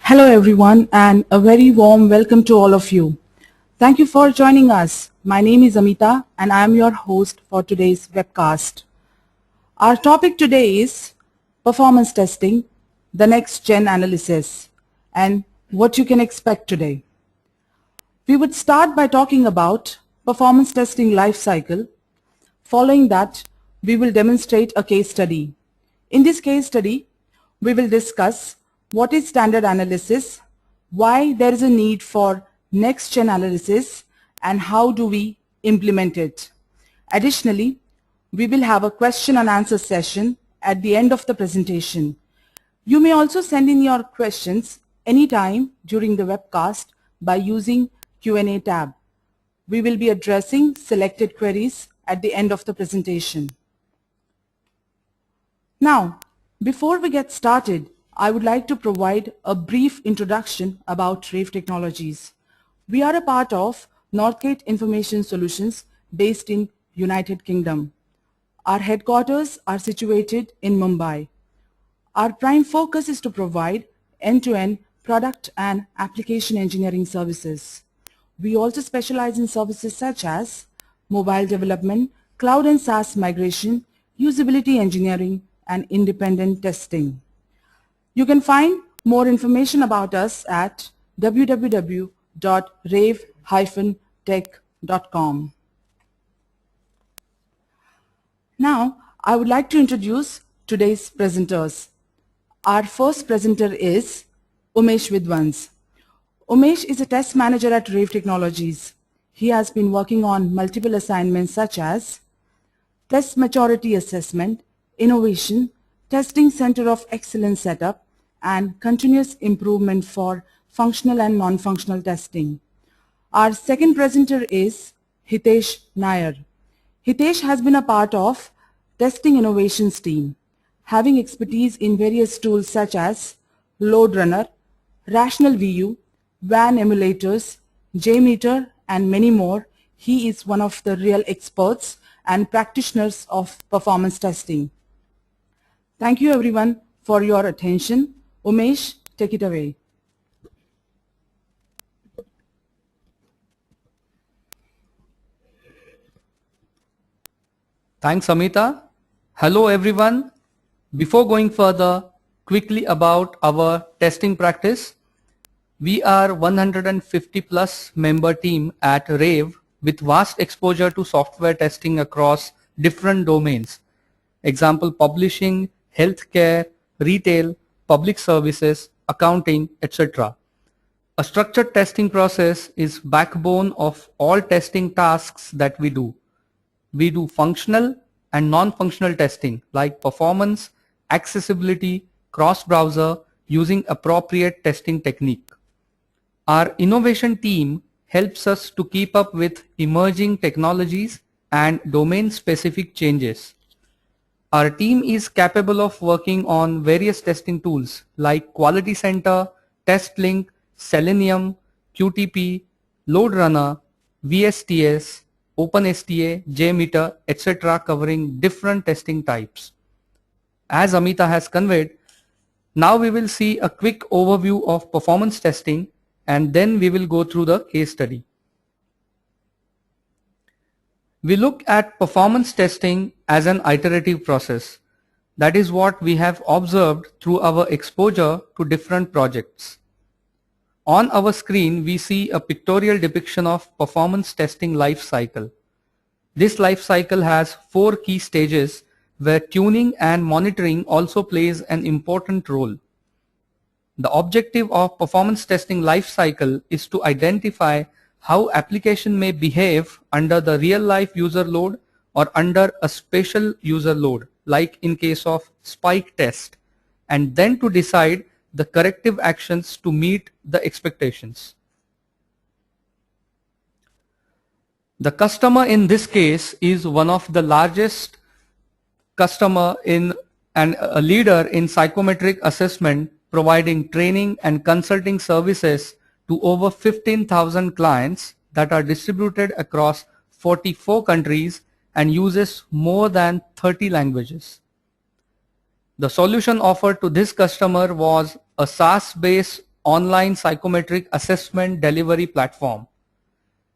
Hello everyone and a very warm welcome to all of you. Thank you for joining us. My name is Amita and I am your host for today's webcast. Our topic today is performance testing, the next gen analysis, and what you can expect today. We would start by talking about performance testing life cycle. Following that, we will demonstrate a case study. In this case study, we will discuss what is standard analysis, why there is a need for next-gen analysis, and how do we implement it. Additionally, we will have a question and answer session at the end of the presentation. You may also send in your questions anytime during the webcast by using Q&A tab. We will be addressing selected queries at the end of the presentation. Now, before we get started, I would like to provide a brief introduction about Rave Technologies. We are a part of Northgate Information Solutions based in United Kingdom. Our headquarters are situated in Mumbai. Our prime focus is to provide end-to-end product and application engineering services. We also specialize in services such as mobile development, cloud and SaaS migration, usability engineering, and independent testing. You can find more information about us at www.rave-tech.com. Now, I would like to introduce today's presenters. Our first presenter is Umesh Vidwans. Umesh is a test manager at Rave Technologies. He has been working on multiple assignments such as Test Maturity Assessment, Innovation, Testing Center of Excellence Setup, and Continuous Improvement for Functional and Non-Functional Testing. Our second presenter is Hitesh Nair. Hitesh has been a part of Testing Innovations team, having expertise in various tools such as LoadRunner, Rational VU, WAN emulators, JMeter, and many more. He is one of the real experts and practitioners of performance testing. Thank you everyone for your attention. Umesh, take it away. Thanks, Amita. Hello, everyone. Before going further, quickly about our testing practice. We are 150 plus member team at Rave with vast exposure to software testing across different domains. Example, publishing, healthcare, retail, public services, accounting, etc. A structured testing process is backbone of all testing tasks that we do. We do functional and non-functional testing like performance, accessibility, cross-browser using appropriate testing technique. Our innovation team helps us to keep up with emerging technologies and domain-specific changes. Our team is capable of working on various testing tools like Quality Center, TestLink, Selenium, QTP, LoadRunner, VSTS, OpenSTA, JMeter, etc. covering different testing types. As Amita has conveyed, now we will see a quick overview of performance testing and then we will go through the case study. We look at performance testing as an iterative process. That is what we have observed through our exposure to different projects. On our screen, we see a pictorial depiction of performance testing life cycle. This life cycle has 4 key stages where tuning and monitoring also plays an important role. The objective of performance testing life cycle is to identify how application may behave under the real-life user load or under a special user load, like in case of spike test, and then to decide the corrective actions to meet the expectations. The customer in this case is one of the largest customer in and a leader in psychometric assessment, providing training and consulting services to over 15,000 clients that are distributed across 44 countries and uses more than 30 languages. The solution offered to this customer was a SaaS-based online psychometric assessment delivery platform.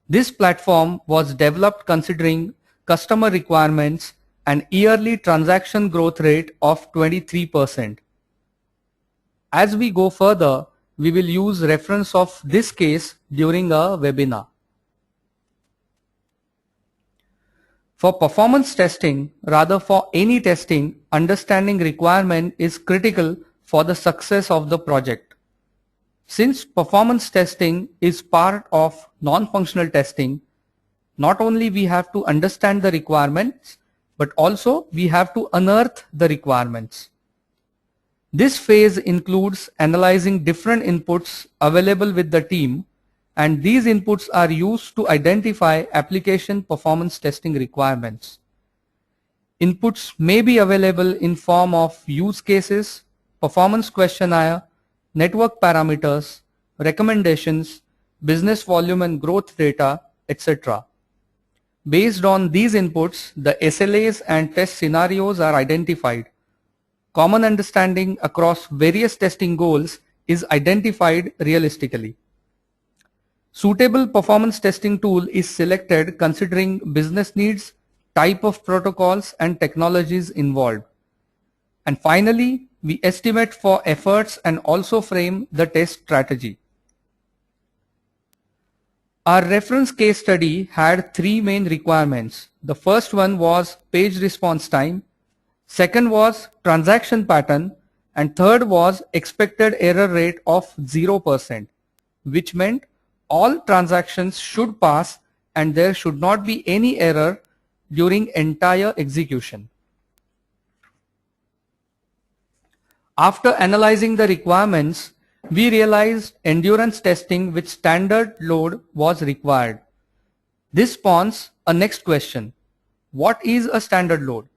This platform was developed considering customer requirements and yearly transaction growth rate of 23%. As we go further, we will use reference of this case during a webinar. For performance testing, rather for any testing, understanding requirement is critical for the success of the project. Since performance testing is part of non-functional testing, not only we have to understand the requirements, but also we have to unearth the requirements. This phase includes analyzing different inputs available with the team, and these inputs are used to identify application performance testing requirements. Inputs may be available in form of use cases, performance questionnaire, network parameters, recommendations, business volume and growth data, etc. Based on these inputs, the SLAs and test scenarios are identified. Common understanding across various testing goals is identified realistically. Suitable performance testing tool is selected considering business needs, type of protocols and technologies involved. And finally, we estimate for efforts and also frame the test strategy. Our reference case study had three main requirements. The first one was page response time, second was transaction pattern, and third was expected error rate of 0%, which meant all transactions should pass and there should not be any error during entire execution. After analyzing the requirements, we realized endurance testing with standard load was required. This spawns a next question. What is a standard load?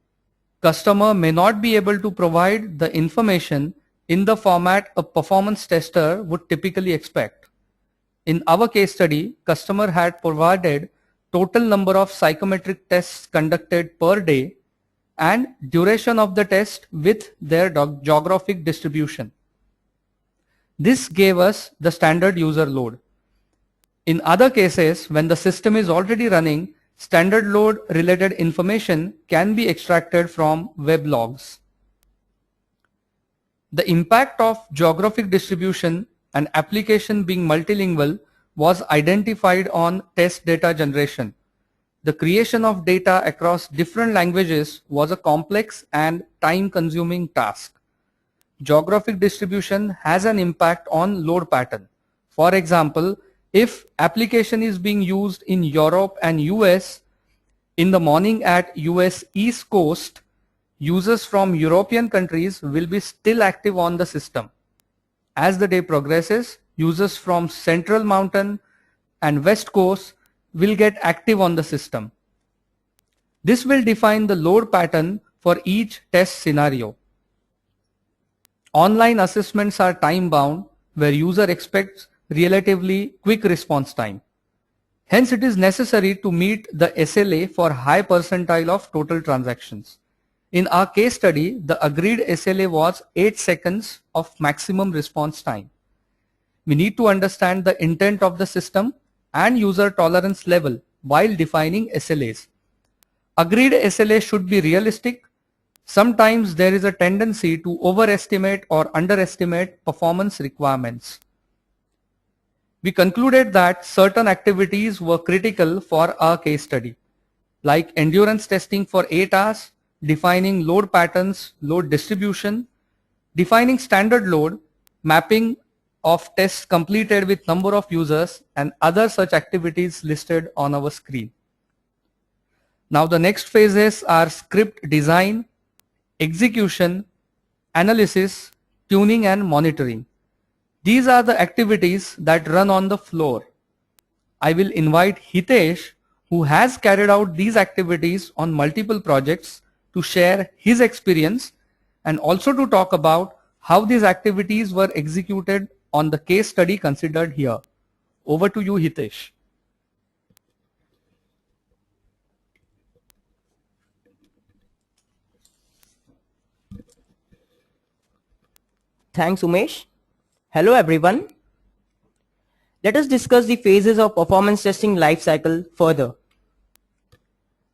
Customer may not be able to provide the information in the format a performance tester would typically expect. In our case study, customer had provided total number of psychometric tests conducted per day and duration of the test with their geographic distribution. This gave us the standard user load. In other cases, when the system is already running, standard load related information can be extracted from web logs. The impact of geographic distribution and application being multilingual was identified on test data generation. The creation of data across different languages was a complex and time-consuming task. Geographic distribution has an impact on load pattern. For example, if application is being used in Europe and US, in the morning at US East Coast, users from European countries will be still active on the system. As the day progresses, users from Central Mountain and West Coast will get active on the system. This will define the load pattern for each test scenario. Online assessments are time-bound, where user expects relatively quick response time. Hence, it is necessary to meet the SLA for high percentile of total transactions. In our case study, the agreed SLA was 8 seconds of maximum response time. We need to understand the intent of the system and user tolerance level while defining SLAs. Agreed SLA should be realistic. Sometimes there is a tendency to overestimate or underestimate performance requirements. We concluded that certain activities were critical for our case study, like endurance testing for 8 hours, defining load patterns, load distribution, defining standard load, mapping of tests completed with number of users, and other such activities listed on our screen. Now the next phases are script design, execution, analysis, tuning and monitoring. These are the activities that run on the floor. I will invite Hitesh, who has carried out these activities on multiple projects, to share his experience and also to talk about how these activities were executed on the case study considered here. Over to you, Hitesh. Thanks, Umesh. Hello, everyone. Let us discuss the phases of performance testing lifecycle further.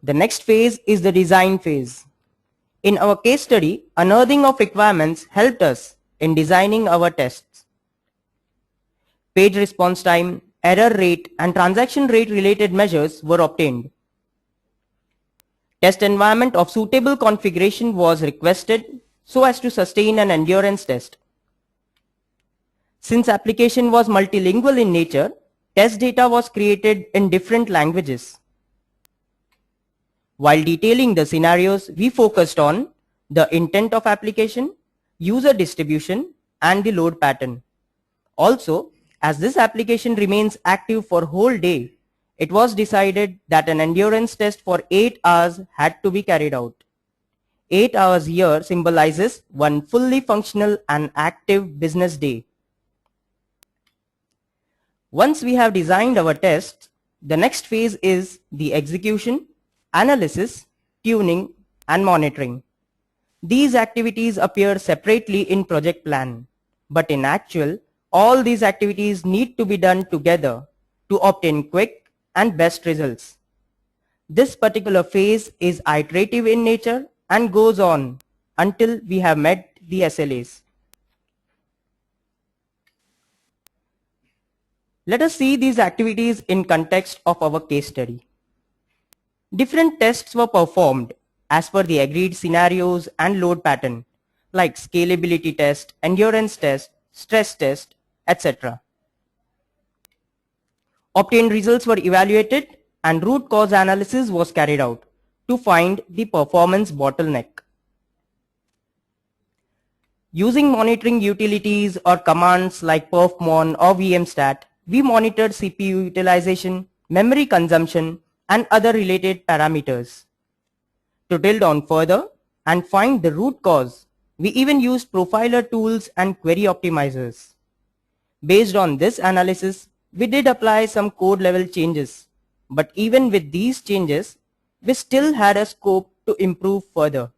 The next phase is the design phase. In our case study, unearthing of requirements helped us in designing our tests. Page response time, error rate, and transaction rate related measures were obtained. Test environment of suitable configuration was requested so as to sustain an endurance test. Since application was multilingual in nature, test data was created in different languages. While detailing the scenarios, we focused on the intent of application, user distribution, and the load pattern. Also, as this application remains active for whole day, it was decided that an endurance test for 8 hours had to be carried out. 8 hours here symbolizes one fully functional and active business day. Once we have designed our tests, the next phase is the execution, analysis, tuning, and monitoring. These activities appear separately in project plan, but in actual, all these activities need to be done together to obtain quick and best results. This particular phase is iterative in nature and goes on until we have met the SLAs. Let us see these activities in context of our case study. Different tests were performed as per the agreed scenarios and load pattern, like scalability test, endurance test, stress test, etc. Obtained results were evaluated and root cause analysis was carried out to find the performance bottleneck. Using monitoring utilities or commands like perfmon or vmstat, we monitored CPU utilization, memory consumption, and other related parameters. To drill down further and find the root cause, we even used profiler tools and query optimizers. Based on this analysis, we did apply some code level changes, but even with these changes, we still had a scope to improve further.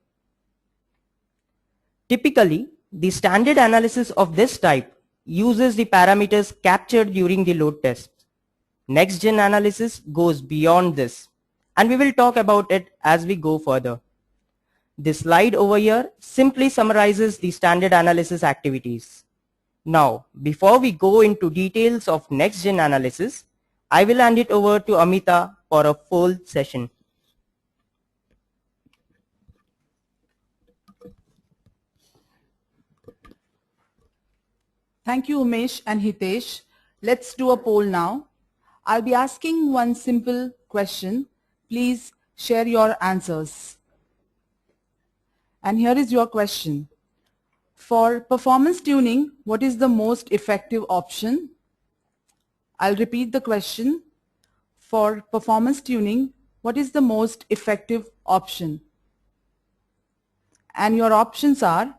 Typically, the standard analysis of this type uses the parameters captured during the load test. Next-gen analysis goes beyond this, and we will talk about it as we go further. This slide over here simply summarizes the standard analysis activities. Now, before we go into details of next-gen analysis, I will hand it over to Amita for a full session. Thank you, Umesh and Hitesh. Let's do a poll now. I'll be asking one simple question. Please share your answers. And here is your question. For performance tuning, what is the most effective option? I'll repeat the question. For performance tuning, what is the most effective option? And your options are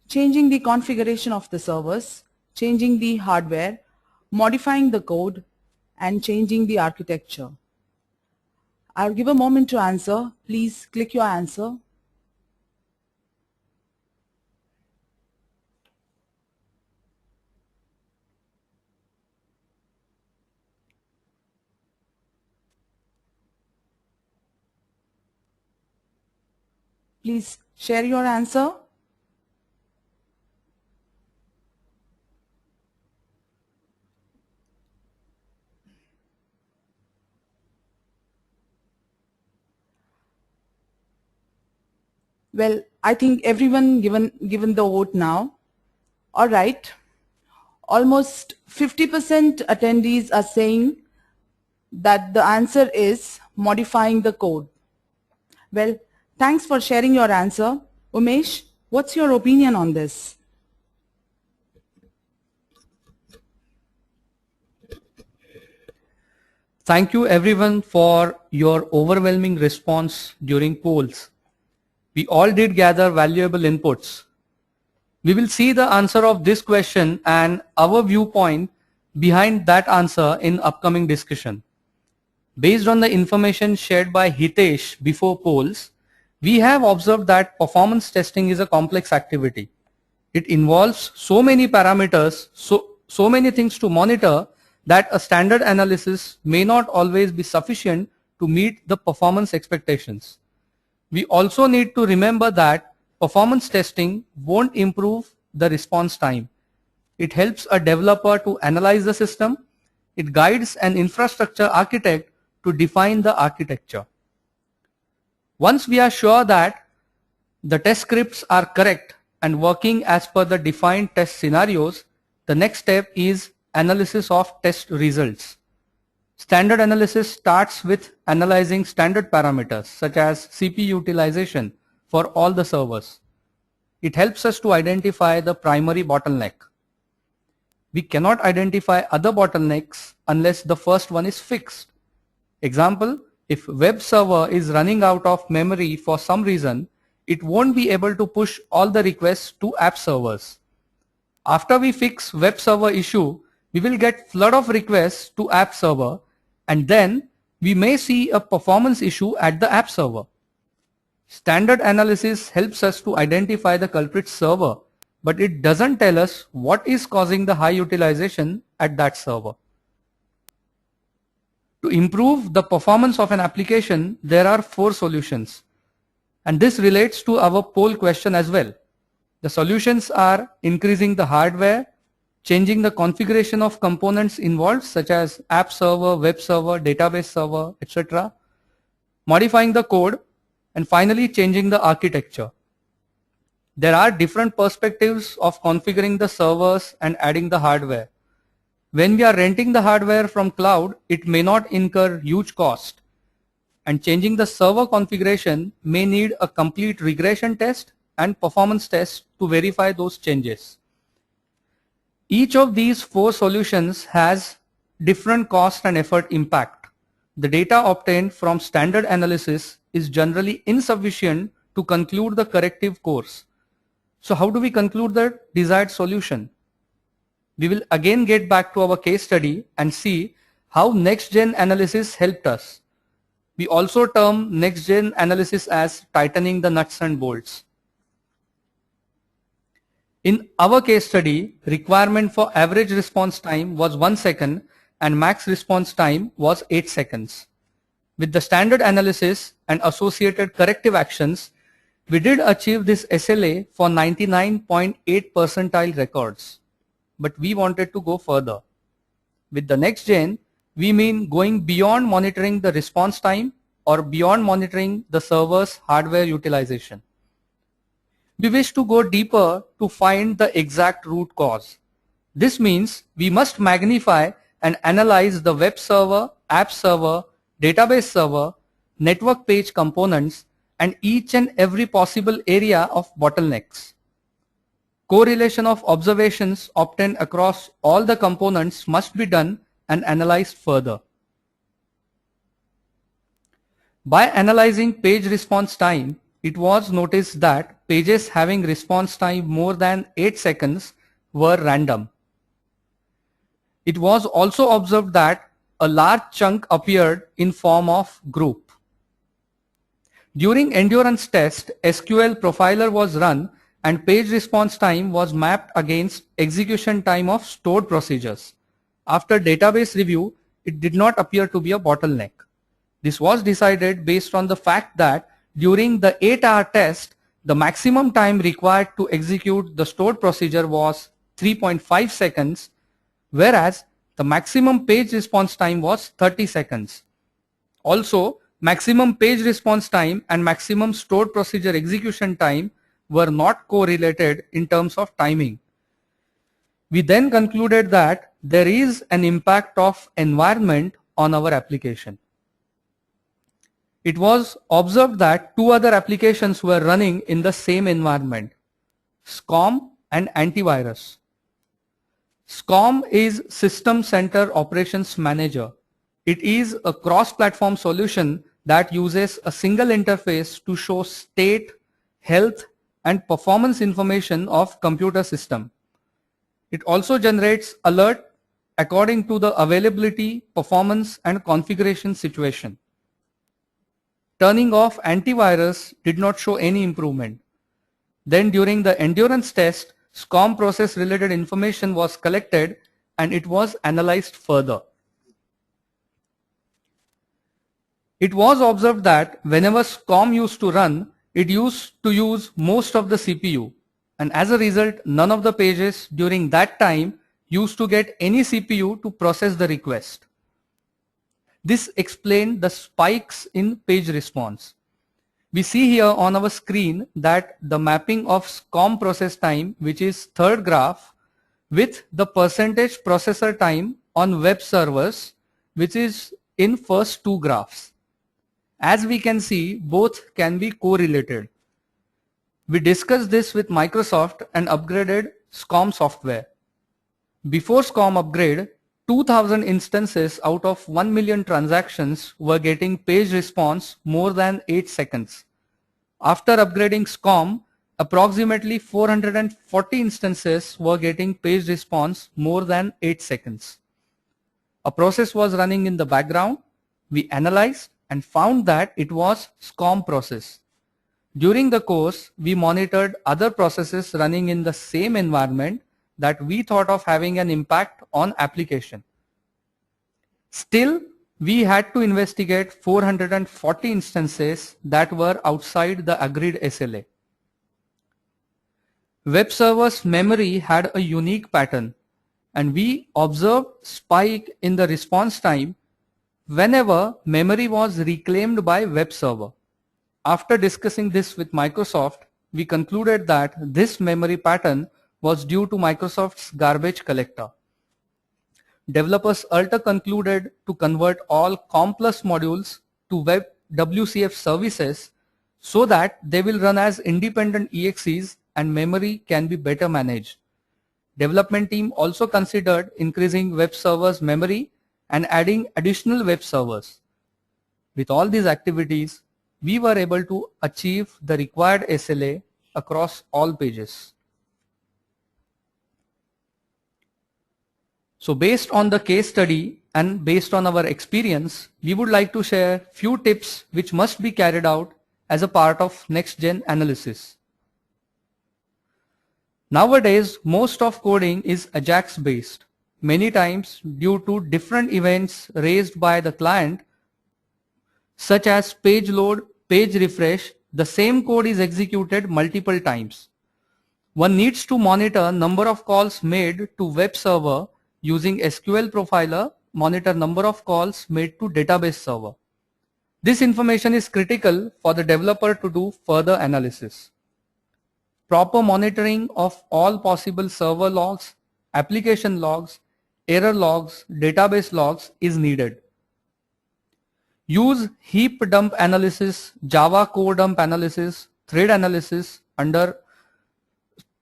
changing the configuration of the servers, changing the hardware, modifying the code, and changing the architecture. I'll give a moment to answer. Please click your answer. Please share your answer. Well, I think everyone given the vote now. All right. Almost 50% attendees are saying that the answer is modifying the code. Well, thanks for sharing your answer. Umesh, what's your opinion on this? Thank you everyone for your overwhelming response during polls. We all did gather valuable inputs. We will see the answer of this question and our viewpoint behind that answer in upcoming discussion. Based on the information shared by Hitesh before polls, we have observed that performance testing is a complex activity. It involves so many parameters, so many things to monitor that a standard analysis may not always be sufficient to meet the performance expectations. We also need to remember that performance testing won't improve the response time. It helps a developer to analyze the system. It guides an infrastructure architect to define the architecture. Once we are sure that the test scripts are correct and working as per the defined test scenarios, the next step is analysis of test results. Standard analysis starts with analyzing standard parameters such as CPU utilization for all the servers. It helps us to identify the primary bottleneck. We cannot identify other bottlenecks unless the first one is fixed. Example, if web server is running out of memory for some reason, it won't be able to push all the requests to app servers. After we fix web server issue, we will get flood of requests to app server, and then we may see a performance issue at the app server. Standard analysis helps us to identify the culprit server, but it doesn't tell us what is causing the high utilization at that server. To improve the performance of an application, there are 4 solutions. And this relates to our poll question as well. The solutions are increasing the hardware, changing the configuration of components involved such as app server, web server, database server, etc., modifying the code, and finally changing the architecture. There are different perspectives of configuring the servers and adding the hardware. When we are renting the hardware from cloud, it may not incur huge cost, and changing the server configuration may need a complete regression test and performance test to verify those changes. Each of these 4 solutions has different cost and effort impact. The data obtained from standard analysis is generally insufficient to conclude the corrective course. So how do we conclude the desired solution? We will again get back to our case study and see how next-gen analysis helped us. We also term next-gen analysis as tightening the nuts and bolts. In our case study, requirement for average response time was 1 second and max response time was 8 seconds. With the standard analysis and associated corrective actions, we did achieve this SLA for 99.8 percentile records. But we wanted to go further. With the next gen, we mean going beyond monitoring the response time or beyond monitoring the server's hardware utilization. We wish to go deeper to find the exact root cause. This means we must magnify and analyze the web server, app server, database server, network page components, and each and every possible area of bottlenecks. Correlation of observations obtained across all the components must be done and analyzed further. By analyzing page response time, it was noticed that pages having response time more than 8 seconds were random. It was also observed that a large chunk appeared in form of group. During endurance test, SQL profiler was run and page response time was mapped against execution time of stored procedures. After database review, it did not appear to be a bottleneck. This was decided based on the fact that during the 8-hour test, the maximum time required to execute the stored procedure was 3.5 seconds, whereas the maximum page response time was 30 seconds. Also, maximum page response time and maximum stored procedure execution time were not correlated in terms of timing. We then concluded that there is an impact of environment on our application. It was observed that 2 other applications were running in the same environment, SCORM and antivirus. SCORM is System Center Operations Manager. It is a cross-platform solution that uses a single interface to show state, health, and performance information of computer system. It also generates alert according to the availability, performance, and configuration situation. Turning off antivirus did not show any improvement. Then during the endurance test, SCORM process related information was collected and it was analyzed further. It was observed that whenever SCOM used to run, it used to use most of the CPU, and as a result, none of the pages during that time used to get any CPU to process the request. This explained the spikes in page response. We see here on our screen that the mapping of SCOM process time, which is third graph, with the percentage processor time on web servers, which is in first two graphs. As we can see, both can be correlated. We discussed this with Microsoft and upgraded SCOM software. Before SCOM upgrade, 2000 instances out of 1 million transactions were getting page response more than 8 seconds. After upgrading SCOM, approximately 440 instances were getting page response more than 8 seconds. A process was running in the background. We analyzed and found that it was SCOM process. During the course, we monitored other processes running in the same environment that we thought of having an impact on application. Still, we had to investigate 440 instances that were outside the agreed SLA. Web server's memory had a unique pattern, and we observed spike in the response time whenever memory was reclaimed by web server. After discussing this with Microsoft, we concluded that this memory pattern was due to Microsoft's garbage collector. Developers also concluded to convert all COM+ modules to web WCF services so that they will run as independent EXEs and memory can be better managed. Development team also considered increasing web servers memory and adding additional web servers. With all these activities, we were able to achieve the required SLA across all pages. So based on the case study and based on our experience, we would like to share few tips which must be carried out as a part of next-gen analysis. Nowadays, most of coding is AJAX based. Many times due to different events raised by the client, such as page load, page refresh, the same code is executed multiple times. One needs to monitor number of calls made to web server using SQL profiler, monitor number of calls made to database server. This information is critical for the developer to do further analysis. Proper monitoring of all possible server logs, application logs, error logs, database logs is needed. Use heap dump analysis, Java core dump analysis, thread analysis under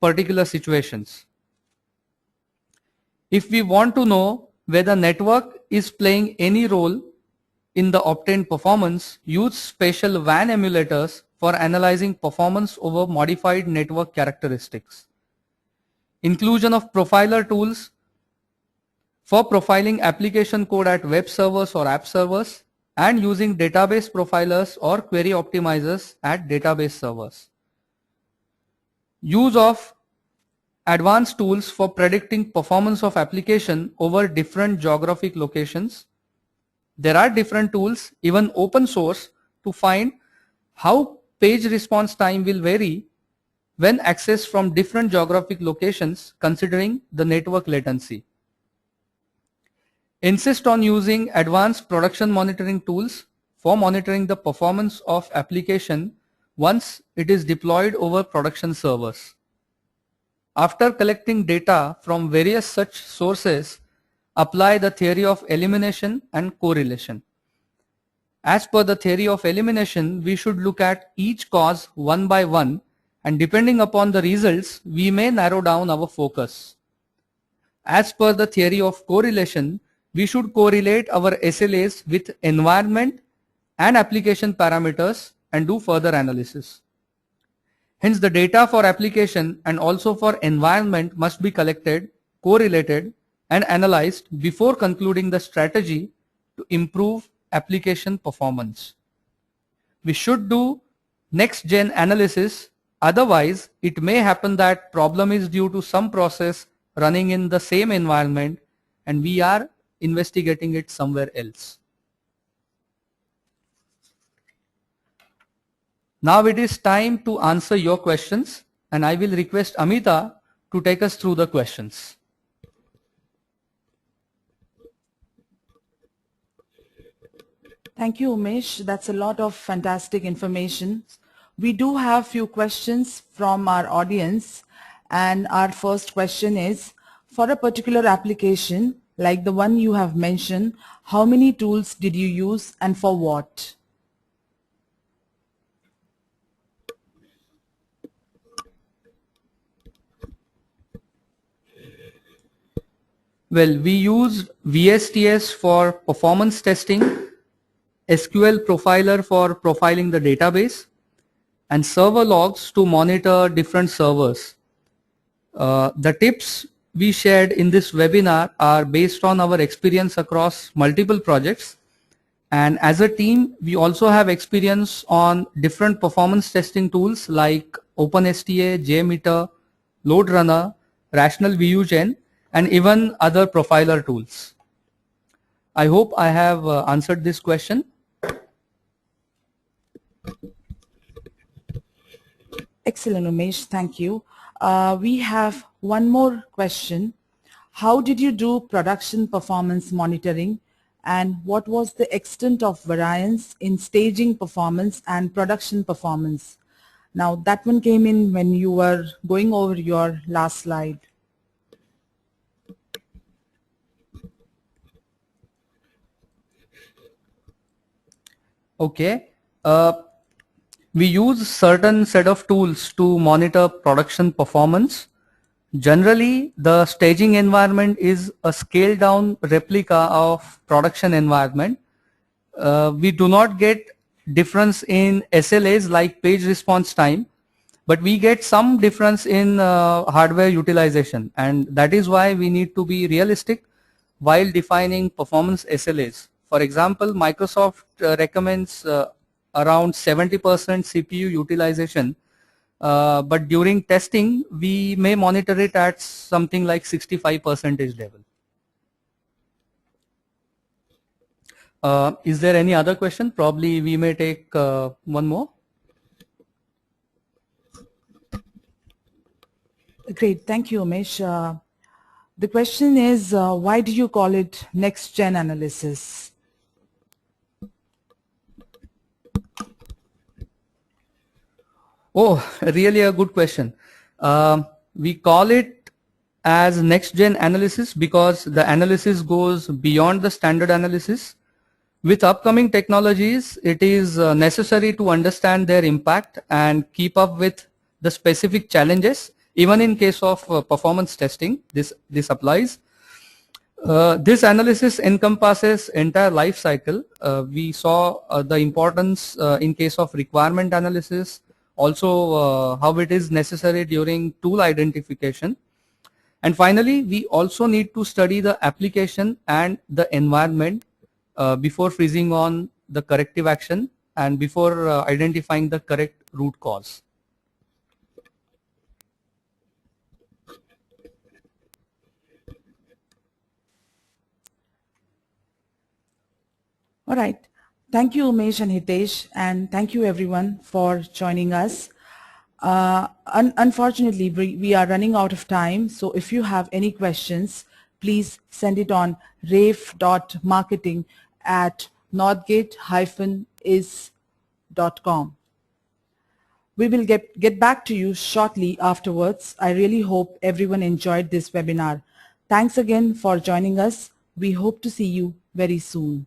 particular situations. If we want to know whether network is playing any role in the obtained performance, use special WAN emulators for analyzing performance over modified network characteristics. Inclusion of profiler tools for profiling application code at web servers or app servers, and using database profilers or query optimizers at database servers. Use of advanced tools for predicting performance of application over different geographic locations. There are different tools, even open source, to find how page response time will vary when accessed from different geographic locations considering the network latency. Insist on using advanced production monitoring tools for monitoring the performance of application once it is deployed over production servers. After collecting data from various such sources, apply the theory of elimination and correlation. As per the theory of elimination, we should look at each cause one by one, and depending upon the results, we may narrow down our focus. As per the theory of correlation, we should correlate our SLAs with environment and application parameters and do further analysis. Hence, the data for application and also for environment must be collected, correlated, and analyzed before concluding the strategy to improve application performance. We should do next-gen analysis, otherwise it may happen that problem is due to some process running in the same environment and we are investigating it somewhere else. Now it is time to answer your questions, and I will request Amita to take us through the questions. Thank you, Umesh. That's a lot of fantastic information. We do have few questions from our audience, and our first question is, for a particular application like the one you have mentioned, how many tools did you use and for what? Well, we used VSTS for performance testing, SQL Profiler for profiling the database, and server logs to monitor different servers. The tips we shared in this webinar are based on our experience across multiple projects, and as a team we also have experience on different performance testing tools like OpenSTA, JMeter, LoadRunner, Rational VUGen, and even other profiler tools. I hope I have answered this question. Excellent, Umesh. Thank you. We have one more question. How did you do production performance monitoring, and what was the extent of variance in staging performance and production performance? Now, that one came in when you were going over your last slide. Okay. We use certain set of tools to monitor production performance. Generally, the staging environment is a scaled down replica of production environment. We do not get difference in SLAs like page response time, but we get some difference in hardware utilization, and that is why we need to be realistic while defining performance SLAs. For example, Microsoft recommends around 70% CPU utilization, but during testing we may monitor it at something like 65% level. Is there any other question? Probably we may take one more. Great, thank you, Umesh. The question is, why do you call it next-gen analysis? Oh, really a good question. We call it as next-gen analysis because the analysis goes beyond the standard analysis. With upcoming technologies, it is necessary to understand their impact and keep up with the specific challenges. Even in case of performance testing, this applies. This analysis encompasses entire life cycle. We saw the importance in case of requirement analysis, also how it is necessary during tool identification. And finally, we also need to study the application and the environment before freezing on the corrective action and before identifying the correct root cause. All right. Thank you, Umesh and Hitesh, and thank you everyone for joining us. Unfortunately, we are running out of time, so if you have any questions, please send it on rafe.marketing@northgate-is.com. We will get back to you shortly afterwards. I really hope everyone enjoyed this webinar. Thanks again for joining us. We hope to see you very soon.